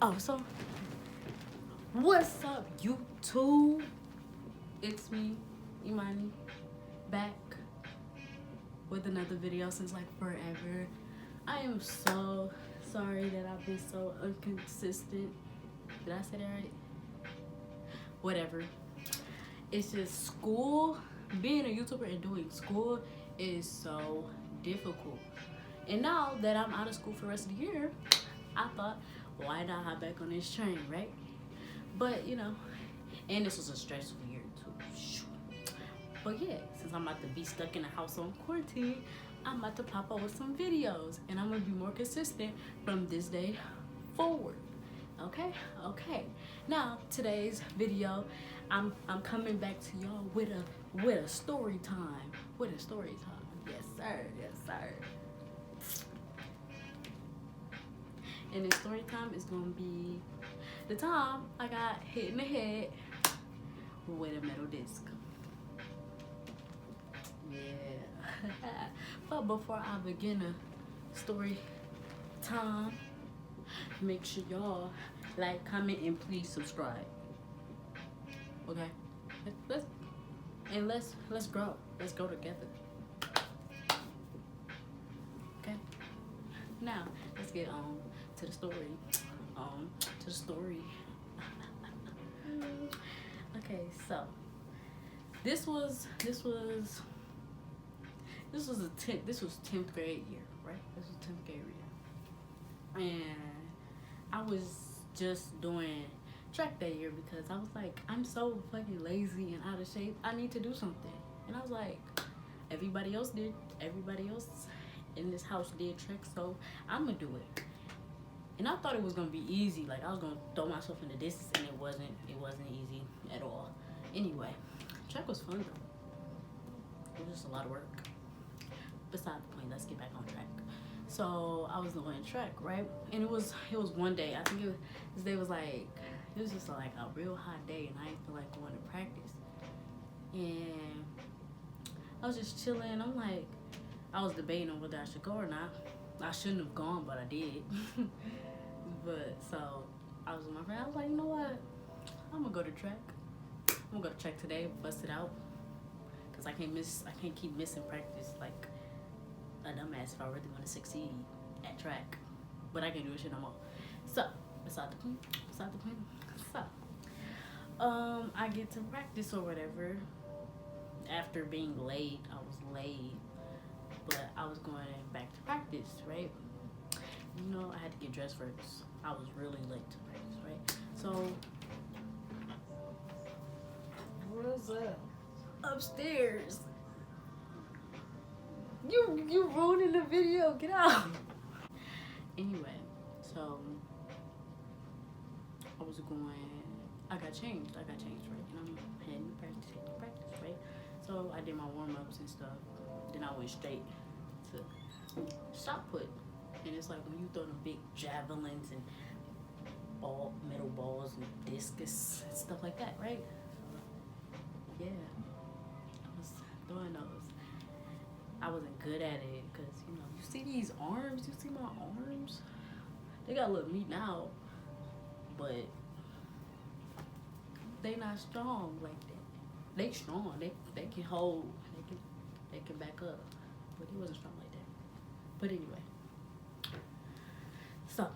Oh, so what's up, YouTube? It's me, Imani, back with another video since like forever. I am so sorry that I've been so inconsistent. Did I say that right? Whatever. It's just school. Being a YouTuber and doing school is so difficult. And now that I'm out of school for the rest of the year, I thought, why not hop back on this train, right? But you know, and this was a stressful year too. But yeah, since I'm about to be stuck in the house on quarantine, I'm about to pop up with some videos, and I'm gonna be more consistent from this day forward. Okay. Now today's video, I'm coming back to y'all with a story time. With a story time. Yes sir. And the story time is gonna be the time I got hit in the head with a metal disc. Yeah. But before I begin a story time, make sure y'all like, comment, and please subscribe. Okay? Let's grow. Let's go together. Okay? Now let's get on to the story. Okay, so this was 10th grade year, right? This was 10th grade year, and I was just doing track that year because I was like, I'm so fucking lazy and out of shape. I need to do something, and I was like, everybody else in this house did track, so I'm gonna do it. And I thought it was gonna be easy. Like, I was gonna throw myself in the distance, and it wasn't easy at all. Anyway, track was fun though. It was just a lot of work. Beside the point, let's get back on track. So I was doing track, right? And it was one day. I think this day was like, it was just like a real hot day, and I didn't feel like going to practice. And I was just chilling. I'm like, I was debating on whether I should go or not. I shouldn't have gone, but I did. But so I was with my friend. I was like, you know what? I'm gonna go to track. I'm gonna go to track today, bust it out, cause I can't keep missing practice like a dumbass if I really want to succeed at track. But I can't do shit no more. So beside the point. So I get to practice or whatever. After being late, I was late, but I was going back to practice, right? You know, I had to get dressed first. I was really late to practice, right? So, What's up? upstairs. You ruining the video. Get out. Anyway, so I got changed, right? And I'm heading to practice, right? So I did my warm-ups and stuff. Then I went straight to shot put. And it's like when you throw the big javelins and metal balls and discus and stuff like that, right? Yeah, I was throwing those. I wasn't good at it because, you know, you see these arms? You see my arms? They got a little meat now, but they not strong like that. They strong. They can hold. They can back up, but he wasn't strong like that. But anyway. So,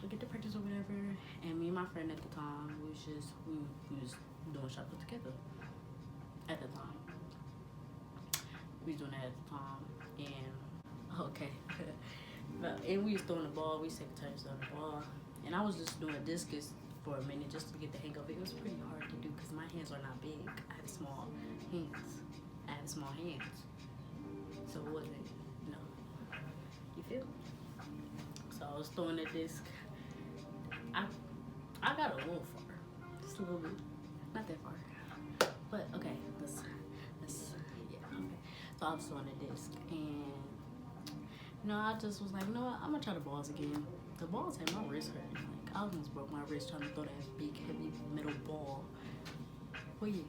we get to practice or whatever, and me and my friend at the time, we was doing shot put together. At the time. We was doing that at the time, and, okay. And we was throwing the ball, we second touch on the ball, and I was just doing discus for a minute just to get the hang of it. It was pretty hard to do because my hands are not big. I have small hands. So it wasn't, you know, you feel me? So I was throwing the disc. I got a little far, just a little bit, not that far, but okay. Let's yeah, okay. So I was throwing the disc, and you know, I just was like, you know what? I'm gonna try the balls again. The balls had my wrist hurt. Like, I almost broke my wrist trying to throw that big heavy metal ball. Well, yeah.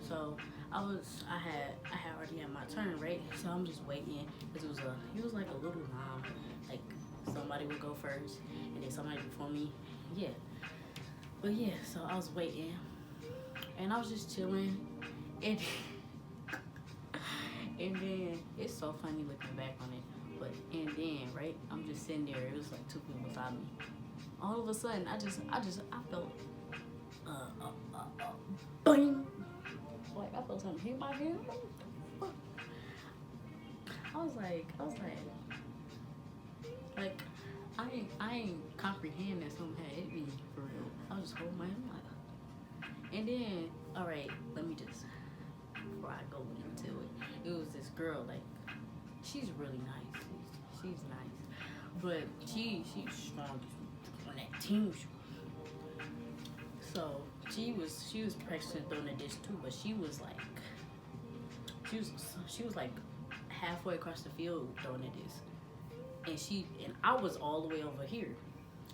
So I had already had my turn, right? So I'm just waiting because it was like a little line, like some somebody would go first, and then somebody before me. Yeah. But yeah, so I was waiting, and I was just chilling, and and then it's so funny looking back on it. But and then right, I'm just sitting there. It was like two people beside me. All of a sudden, I felt boing. Like I felt something hit my head. I was like, I ain't comprehend that something had hit me for real. I was just holding my head like, and then, all right, let me just, before I go into it, it was this girl, like, she's really nice. She's nice, but she's strong on that team. So she was practicing throwing the disc too, but she was like halfway across the field throwing the disc. And I was all the way over here,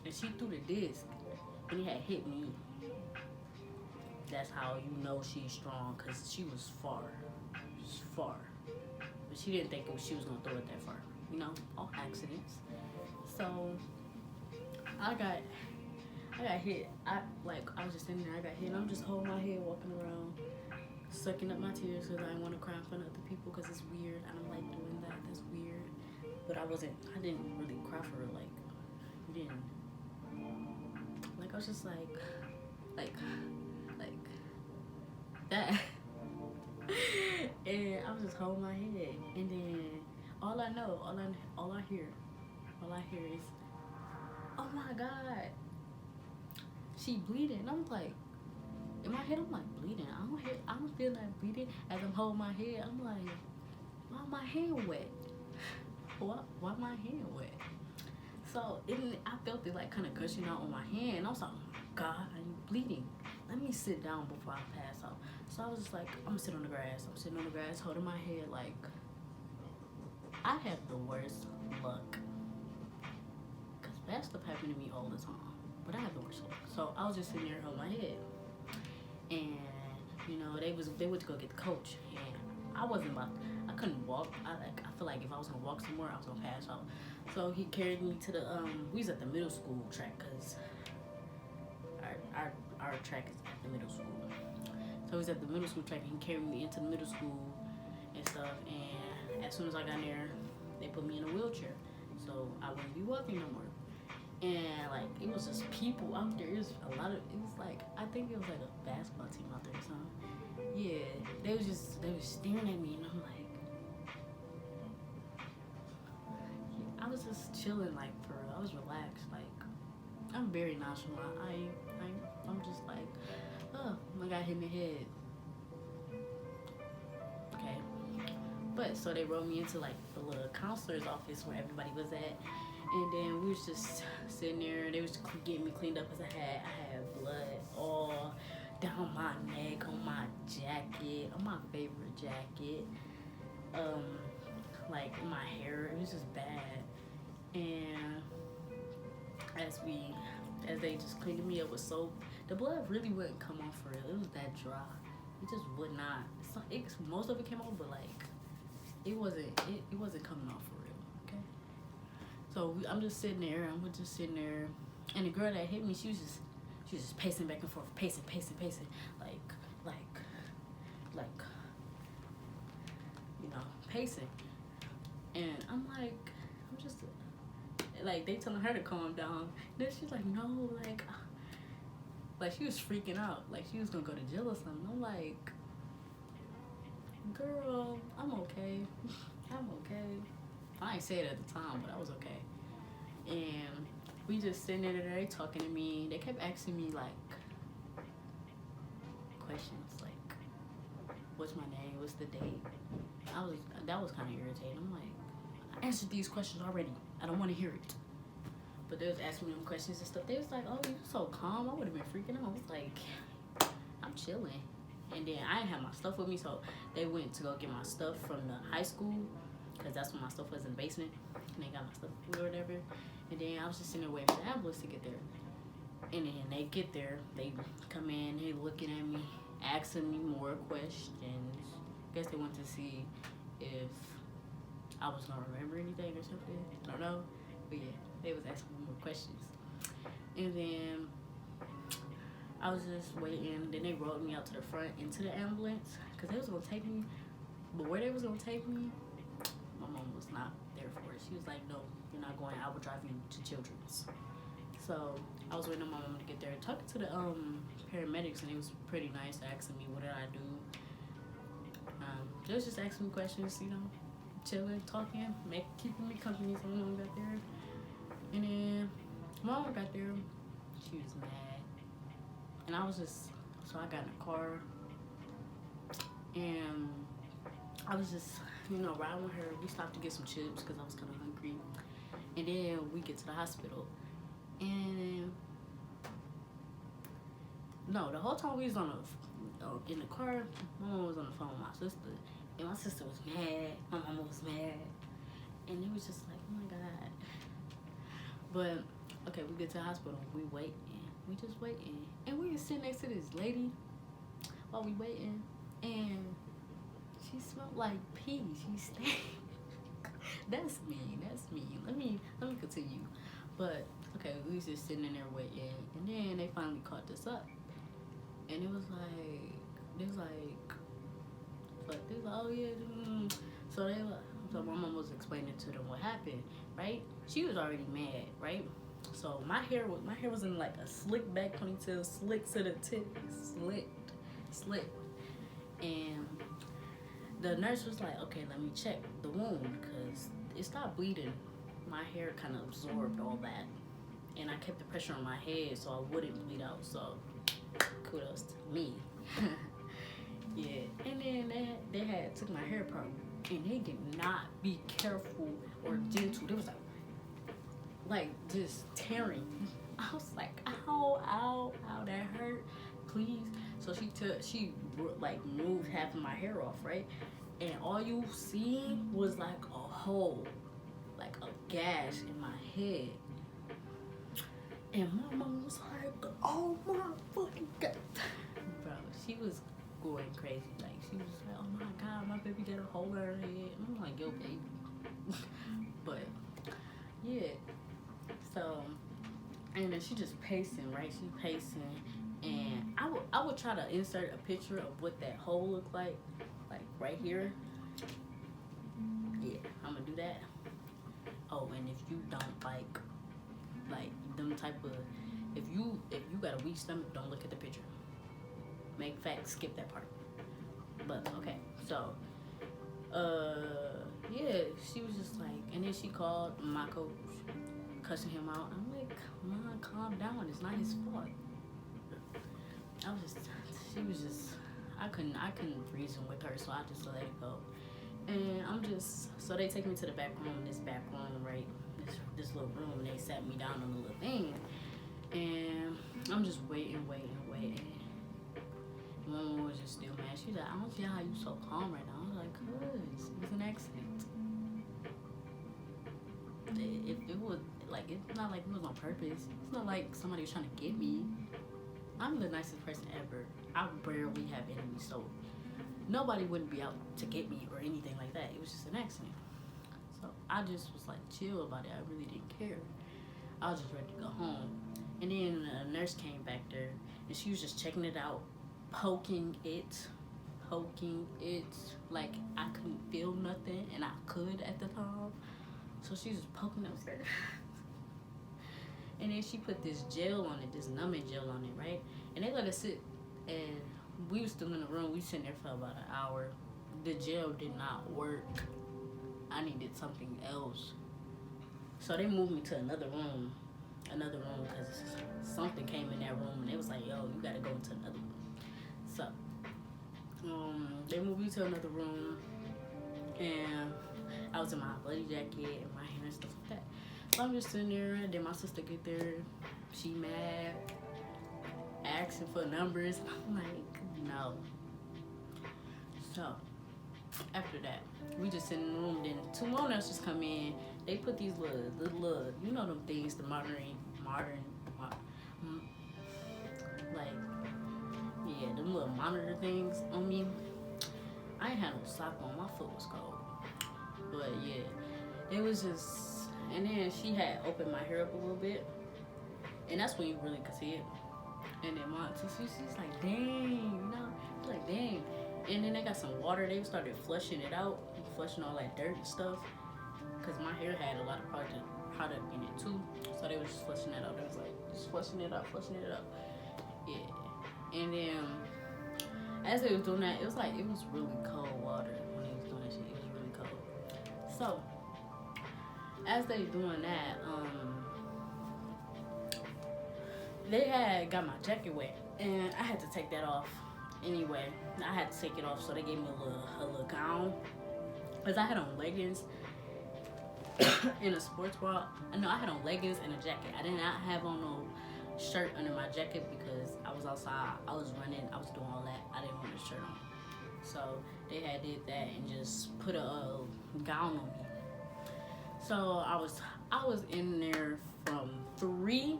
and she threw the disc, and it had hit me. That's how you know she's strong, cause she was far, but she didn't think she was gonna throw it that far. You know, all accidents. So I got hit. I was just sitting there. I got hit, and I'm just holding my head, walking around, sucking up my tears, cause I didn't want to cry in front of other people, cause it's weird. I don't like doing that. That's weird. But I didn't really cry for her, like, I was just like that. And I was just holding my head, and then all I hear is, oh my God, she bleeding. And I'm like, in my head, I'm like, bleeding. I don't feel like bleeding. As I'm holding my head, I'm like, why my hand wet? Why my hand wet? So I felt it like kind of gushing out on my hand. And I was like, oh my God, are you bleeding? Let me sit down before I pass out. So I was just like, I'm gonna sit on the grass. I'm sitting on the grass, holding my head like, I have the worst luck. Because bad stuff happened to me all the time. But I have the worst luck. So I was just sitting there holding my head. And, you know, they went to go get the coach. And I couldn't walk. I feel like if I was gonna walk somewhere, I was gonna pass out. So he carried me to the we was at the middle school track, cause our track is at the middle school. So he was at the middle school track, and he carried me into the middle school and stuff. And as soon as I got there, they put me in a wheelchair, so I wouldn't be walking no more. And like it was just people out there. It was like I think it was like a basketball team out there or something. Yeah, they was staring at me, and I'm like, I was just chilling, like, for real. I was relaxed, like, I'm very nonchalant. I'm just like, oh, my God hit my head. Okay. But, so they rolled me into, like, the little counselor's office where everybody was at. And then we was just sitting there, and they was getting me cleaned up because I had blood all down my neck, on my jacket, on my favorite jacket. Like, in my hair, it was just bad. And as they just cleaned me up with soap, the blood really wouldn't come off for real. It was that dry. It just would not. Most of it came off, but like it wasn't coming off for real. Okay. So I'm just sitting there. And the girl that hit me, she was just pacing back and forth, pacing, like you know, pacing. And I'm just. Like, they telling her to calm down. Then she's like, no, like she was freaking out. Like, she was gonna go to jail or something. I'm like, girl, I'm okay. I ain't say it at the time, but I was okay. And we just sitting there, they talking to me. They kept asking me, like, questions, like, what's my name? What's the date? That was kind of irritating. I'm like, I answered these questions already. I don't want to hear it. But they was asking me them questions and stuff. They was like, oh, you're so calm. I would have been freaking out. I was like, I'm chilling. And then I didn't have my stuff with me, so they went to go get my stuff from the high school, because that's when my stuff was in the basement. And they got my stuff or whatever. And then I was just sitting there waiting for the ambulance to get there. And then they get there. They come in. They looking at me, asking me more questions. I guess they wanted to see if I was gonna remember anything or something. I don't know. But yeah. They was asking me more questions. And then I was just waiting. Then they rolled me out to the front into the ambulance because they was gonna take me. But where they was gonna take me, my mom was not there for it. She was like, "No, you're not going. I will drive you to Children's." So I was waiting on my mom to get there. Talking to the paramedics, and it was pretty nice, asking me what did I do. They was just asking me questions, you know, chilling, talking, keeping me company. So my mom got there, and then my mom got there. She was mad, and I was just so I got in the car, and I was just, you know, riding with her. We stopped to get some chips because I was kind of hungry, and then we get to the hospital. And no, the whole time we was in the car, my mom was on the phone with my sister, and my sister was mad. My mama was mad, and it was just like, oh my god. But okay, we get to the hospital. We waiting. We just waiting, and we just sitting next to this lady while we waiting, and she smelled like pee. She stank. That's me. That's me. Let me continue. But okay, we was just sitting in there waiting, and then they finally caught this up, and it was like, oh yeah. So my mom was explaining to them what happened, right? She was already mad, right? So my hair was in like a slick back ponytail, slick to the tip, slick, and the nurse was like, okay, let me check the wound because it stopped bleeding. My hair kind of absorbed all that, and I kept the pressure on my head so I wouldn't bleed out. So kudos to me. Yeah, and then they had took my hair apart, and they did not be careful or gentle. They was like just tearing. I was like, ow, that hurt, please. So she like moved half of my hair off, right? And all you see was like a hole, like a gash in my head. And my mom was like, oh my fucking god. Bro, she was going crazy. Like, she was like, oh my god, my baby got a hole in her head. And I'm like, yo, baby. But, yeah. So, and then she just pacing, right? She pacing. And I would try to insert a picture of what that hole looked like right here. Yeah, I'm gonna do that. Oh, and if you don't like them type of, if you got a weak stomach, don't look at the picture. Make facts, skip that part. But okay, so yeah, she was just like, and then she called my coach, cussing him out. I'm like, Mom, calm down, it's not his fault. I couldn't reason with her, so I just let it go. And so they take me to the back room, right? This little room, and they sat me down on the little thing. And I'm just waiting. Mom was just still mad. She's like, I don't see how you so calm right now. I was like, cause it was an accident. If it was like, it's not like it was on purpose. It's not like somebody was trying to get me. I'm the nicest person ever. I barely have enemies, so nobody wouldn't be out to get me or anything like that. It was just an accident. So I just was like chill about it. I really didn't care. I was just ready to go home. And then a nurse came back there, and she was just checking it out, poking it, like I couldn't feel nothing, and I could at the time. So she was poking upstairs. And then she put this gel on it, this numbing gel on it, right? And they let us sit, and we were still in the room. We was sitting there for about an hour. The gel did not work. I needed something else. So they moved me to another room because something came in that room, and they was like, yo, you gotta go into another room. So they moved me to another room, and I was in my bloody jacket and my hair and stuff like that. So I'm just sitting there, and then my sister get there. She mad, asking for numbers. I'm like, no. So after that, we just sit in the room. Then 2 more nurses come in. They put these little, you know them things, the them little monitor things on me. I ain't had no sock on. My foot was cold. But yeah, it was just, And then she had opened my hair up a little bit, and that's when you really could see it. And then mom, so she's like, dang, you know, she's like, dang. And then they got some water. They started flushing it out, flushing all that dirt and stuff, cause my hair had a lot of product in it too. So they was just flushing that out. They was like, just flushing it out. Yeah. And then as they was doing that, it was really cold water when they was doing that shit. It was really cold. So as they doing that, they had got my jacket wet, and I had to take that off anyway. I had to take it off, so they gave me a little gown, cause I had on leggings and a sports bra. No, I had on leggings and a jacket. I did not have on no shirt under my jacket because I was outside. I was running. I was doing all that. I didn't want a shirt on, so they had did that and just put a gown on me. So I was in there from 3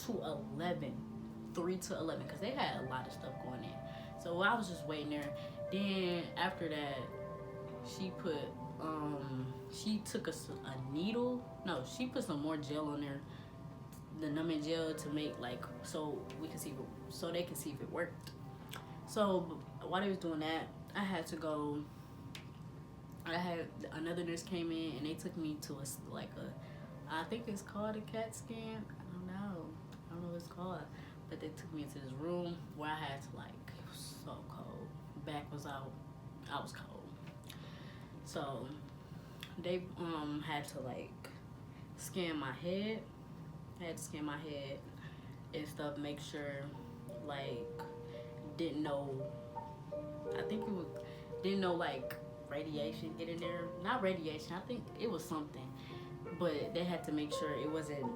to 11, because they had a lot of stuff going in. So I was just waiting there. Then after that, she took a needle. No, she put some more gel on there, the numbing gel, to make so we can see, so they can see if it worked. So while they was doing that, I had another nurse came in, and they took me to I think it's called a CAT scan. I don't know what it's called, but they took me into this room where I had to it was so cold. Back was out. I was cold. So they had to scan my head. I had to scan my head and stuff, make sure didn't know. I think it was didn't know radiation get in there. Not radiation. I think it was something, but they had to make sure it wasn't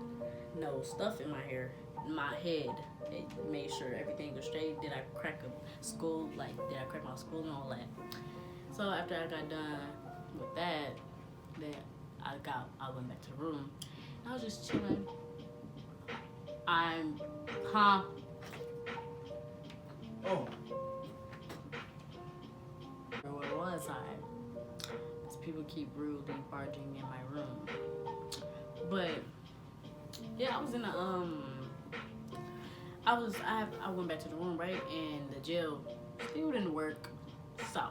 no stuff in my hair, my head. They made sure everything was straight. Did I crack a skull? Did I crack my skull and all that? So after I got done with that, then I went back to the room. And I was just chilling. Oh. Where was I? Because people keep rudely barging in my room. But yeah, I was in I went back to the room, right? And the gel still didn't work. So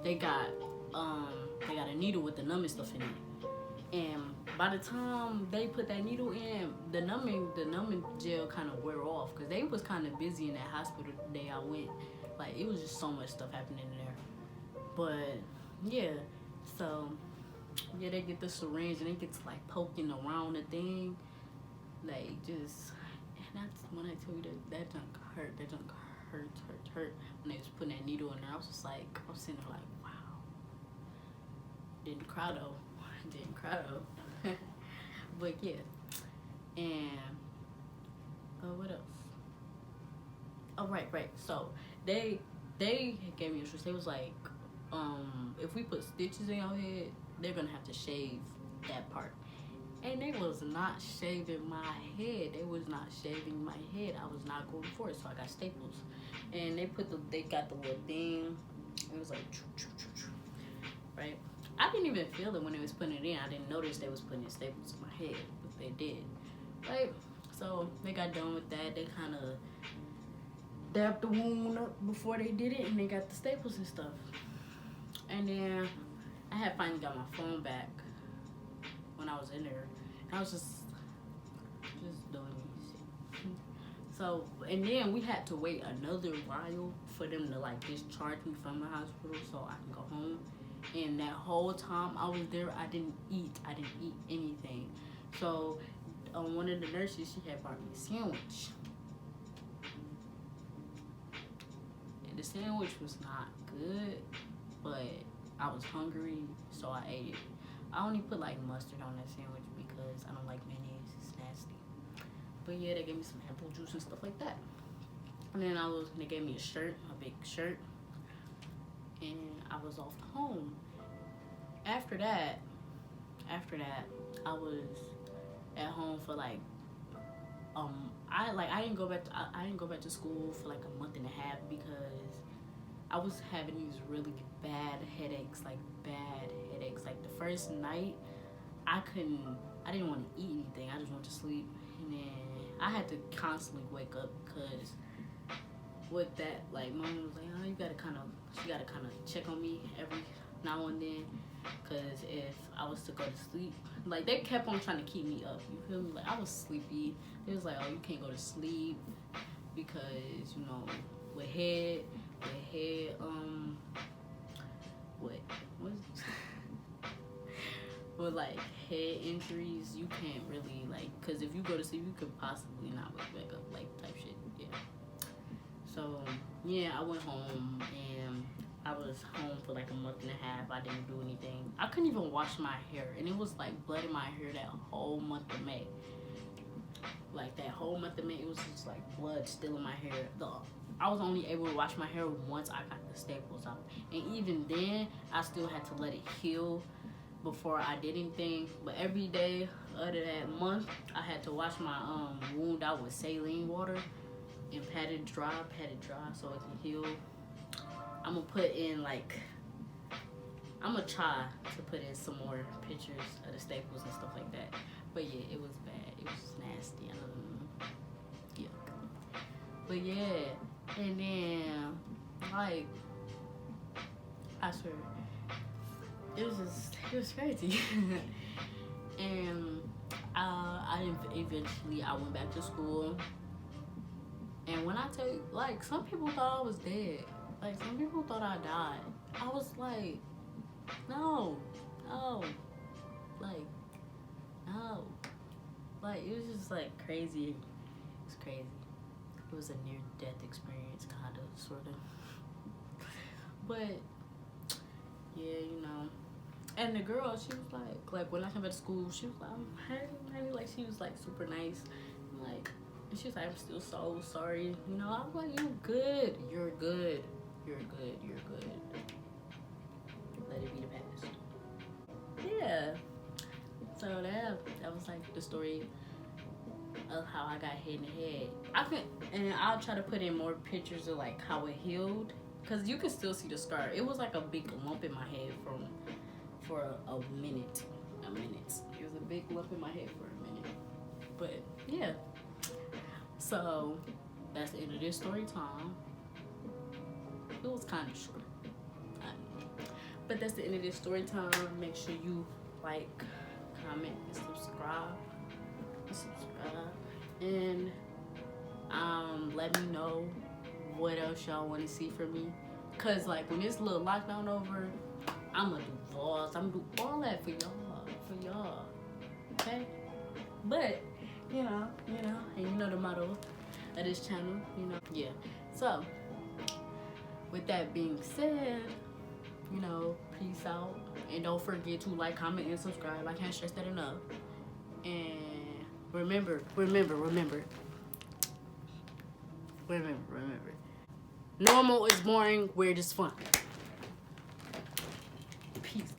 they got a needle with the numbing stuff in it. And by the time they put that needle in, the numbing gel kind of wear off, because they was kind of busy in that hospital the day I went. It was just so much stuff happening in there. But yeah, so yeah, they get the syringe and they get to poking around the thing, just. And that's when I tell you that junk hurt. That junk hurt. When they was putting that needle in there, I was just I was sitting there wow. Didn't cry though. But yeah. And what else? Oh right. So they gave me instructions. They was if we put stitches in your head, they're gonna have to shave that part. And they was not shaving my head. I was not going for it, so I got staples. And they got the little thing. It was right? I didn't even feel it when they was putting it in. I didn't notice they was putting staples in my head, but they did. Right? So they got done with that. They kind of dabbed the wound up before they did it, and they got the staples and stuff. And then I had finally got my phone back when I was in there. I was just doing shit. So, and then we had to wait another while for them to discharge me from the hospital so I can go home. And that whole time I was there, I didn't eat anything. So one of the nurses, she had brought me a sandwich. And the sandwich was not good, but I was hungry, so I ate it. I only put mustard on that sandwich because I don't like mayonnaise. It's nasty. But yeah, they gave me some apple juice and stuff like that. And then they gave me a big shirt, and I was off home. After that, I was at home for I didn't go back to school for a month and a half because I was having these really bad headaches. The first night, I couldn't I didn't want to eat anything. I just wanted to sleep. And then I had to constantly wake up because with that, like, mom was like, oh, she gotta kind of check on me every now and then. Because if I was to go to sleep, like, they kept on trying to keep me up. You feel me? Like, I was sleepy. It was like, oh, you can't go to sleep because, you know, with head, what is this? With like head injuries, you can't really, like, because if you go to sleep, you could possibly not wake up, like, type shit. Yeah. So yeah, I went home and I was home for like a month and a half. I didn't do anything. I couldn't even wash my hair, and it was like blood in my hair that whole month of May. Like that whole month of May, it was just like blood still in my hair. I was only able to wash my hair once I got the staples out, and even then, I still had to let it heal before I did anything. But every day other that month, I had to wash my wound out with saline water and pat it dry so it can heal. I'm gonna put in, like, I'm gonna try to put in some more pictures of the staples and stuff like that. But yeah, it was bad. It was nasty. Yeah. But yeah, and then, like, I swear, it was crazy. And eventually I went back to school. And when I tell you, like, some people thought I was dead. Like, some people thought I died. I was like, no, like, no. Like, it was just, like, crazy. It's crazy. It was a near-death experience, kind of, sort of. But, yeah, you know. And the girl, she was like, when I came back to school, she was like, hey, honey, like, she was, like, super nice. Like, and she was like, I'm still so sorry. You know, I was like, you're good. You're good. You're good. You're good. Let it be the past. Yeah. So that was like the story of how I got hit in the head. And I'll try to put in more pictures of like how it healed, cause you can still see the scar. It was like a big lump in my head for a minute. It was a big lump in my head for a minute. But yeah. So that's the end of this story time. It was kind of short, but that's the end of this story time. Make sure you like, comment, and subscribe, and let me know what else y'all want to see from me. Cause like when this little lockdown over, I'm gonna do vlogs. I'm gonna do all that for y'all. Okay, but you know, and you know the motto of this channel, you know. Yeah. So with that being said, you know, peace out. And don't forget to like, comment, and subscribe. I can't stress that enough. And remember. Normal is boring, weird is fun. Peace.